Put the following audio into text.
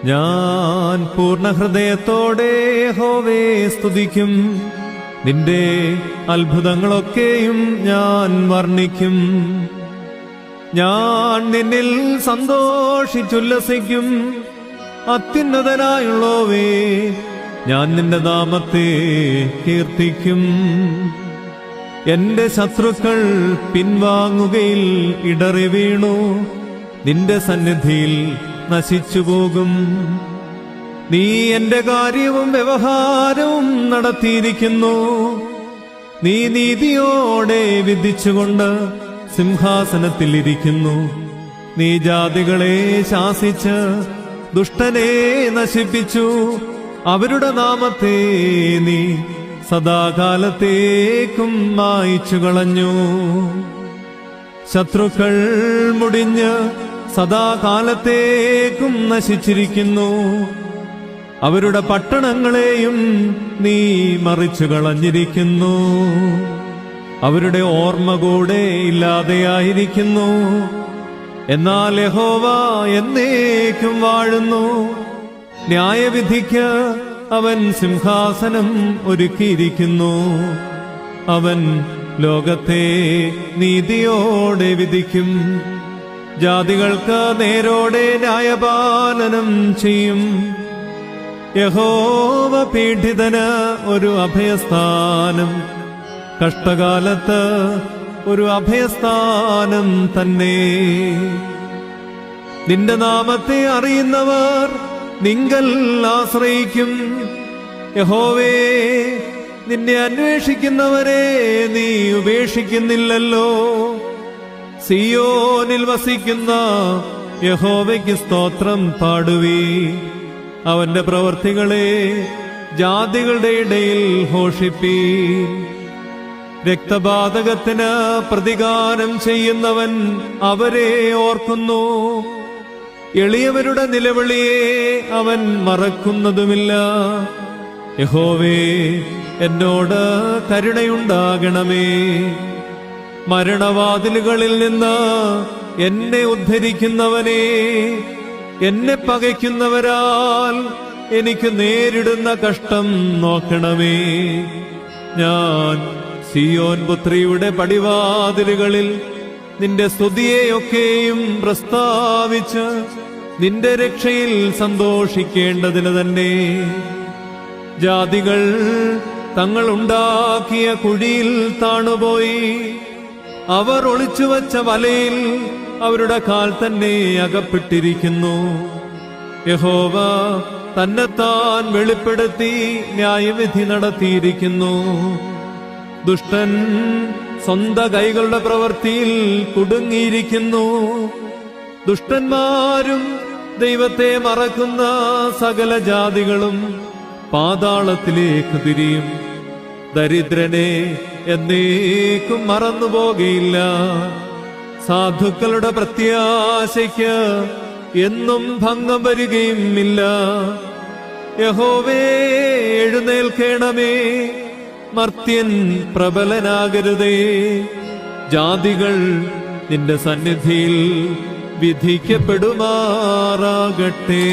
ഞാൻ പൂർണ്ണ ഹൃദയത്തോടെ യഹോവേ സ്തുതിക്കും. നിന്റെ അത്ഭുതങ്ങളൊക്കെയും ഞാൻ വർണ്ണിക്കും. ഞാൻ നിന്നിൽ സന്തോഷിച്ചുല്ലസിക്കും. അത്യുന്നതനായുള്ളോവേ, ഞാൻ നിന്റെ നാമത്തെ കീർത്തിക്കും. എന്റെ ശത്രുക്കൾ പിൻവാങ്ങുകയിൽ ഇടറി വീണു. നിന്റെ സന്നിധിയിൽ നശിച്ചുപോകും. നീ എന്റെ കാര്യവും വ്യവഹാരവും നടത്തിയിരിക്കുന്നു. നീ നീതിയോടെ വിധിച്ചുകൊണ്ട് സിംഹാസനത്തിൽ ഇരിക്കുന്നു. നീ ജാതികളെ ശാസിച്ച് ദുഷ്ടനെ നശിപ്പിച്ചു. അവരുടെ നാമത്തെ നീ സദാകാലത്തേക്കും മായിച്ചു കളഞ്ഞു. ശത്രുക്കൾ മുടിഞ്ഞ് സദാകാലത്തേക്കും നശിച്ചിരിക്കുന്നു. അവരുടെ പട്ടണങ്ങളെയും നീ മറിച്ചു കളഞ്ഞിരിക്കുന്നു. അവരുടെ ഓർമ്മ കൂടെ ഇല്ലാതെയായിരിക്കുന്നു. എന്നാൽ യഹോവ എന്നേക്കും വാഴുന്നു. ന്യായവിധിക്ക് അവൻ സിംഹാസനം ഒരുക്കിയിരിക്കുന്നു. അവൻ ലോകത്തെ നീതിയോടെ വിധിക്കും. ജാതികൾക്ക് നേരോടെ ന്യായപാലനം ചെയ്യും. യഹോവ പീഡിതന് ഒരു അഭയസ്ഥാനം, കഷ്ടകാലത്ത് ഒരു അഭയസ്ഥാനം തന്നെ. നിന്റെ നാമത്തെ അറിയുന്നവർ നിങ്കൽ ആശ്രയിക്കും. യഹോവേ, നിന്നെ അന്വേഷിക്കുന്നവരെ നീ ഉപേക്ഷിക്കുന്നില്ലല്ലോ. സിയോനിൽ വസിക്കുന്ന യഹോവയ്ക്ക് സ്തോത്രം പാടുവീ. അവന്റെ പ്രവൃത്തികളെ ജാതികളുടെ ഇടയിൽ ഘോഷിപ്പീ. രക്തപാതകത്തിന് പ്രതികാരം ചെയ്യുന്നവൻ അവരെ ഓർക്കുന്നു. എളിയവരുടെ നിലവിളിയെ അവൻ മറക്കുന്നതുമില്ല. യഹോവേ, എന്നോട് കരുണയുണ്ടാകണമേ. മരണവാതിലുകളിൽ നിന്ന് എന്നെ ഉദ്ധരിക്കുന്നവനെ, എന്നെ പകയ്ക്കുന്നവരാൽ എനിക്ക് നേരിടുന്ന കഷ്ടം നോക്കണമേ. ഞാൻ സിയോൻ പുത്രിയുടെ പടിവാതിലുകളിൽ നിന്റെ സ്തുതിയെയൊക്കെയും പ്രസ്താവിച്ച് നിന്റെ രക്ഷയിൽ സന്തോഷിക്കേണ്ടതിന് തന്നെ. ജാതികൾ തങ്ങൾ ഉണ്ടാക്കിയ കുഴിയിൽ താണുപോയി. അവർ ഒളിച്ചുവച്ച വലയിൽ അവരുടെ കാൽ തന്നെ അകപ്പെട്ടിരിക്കുന്നു. യഹോവ തന്നെത്താൻ വെളിപ്പെടുത്തി ന്യായവിധി നടത്തിയിരിക്കുന്നു. ദുഷ്ടൻ സ്വന്തം കൈകളുടെ പ്രവൃത്തിയിൽ കുടുങ്ങിയിരിക്കുന്നു. ദുഷ്ടന്മാരും ദൈവത്തെ മറക്കുന്ന സകല ജാതികളും പാതാളത്തിലേക്ക് തിരിയും. ദരിദ്രനെ എന്നേക്കും മറന്നുപോകയില്ല. സാധുക്കളുടെ പ്രത്യാശയ്ക്ക് എന്നും ഭംഗം വരികയുമില്ല. യഹോവേ, എഴുന്നേൽക്കണമേ. മർത്യൻ പ്രബലനാകരുതേ. ജാതികൾ നിന്റെ സന്നിധിയിൽ വിധിക്കപ്പെടുമാറാകട്ടെ.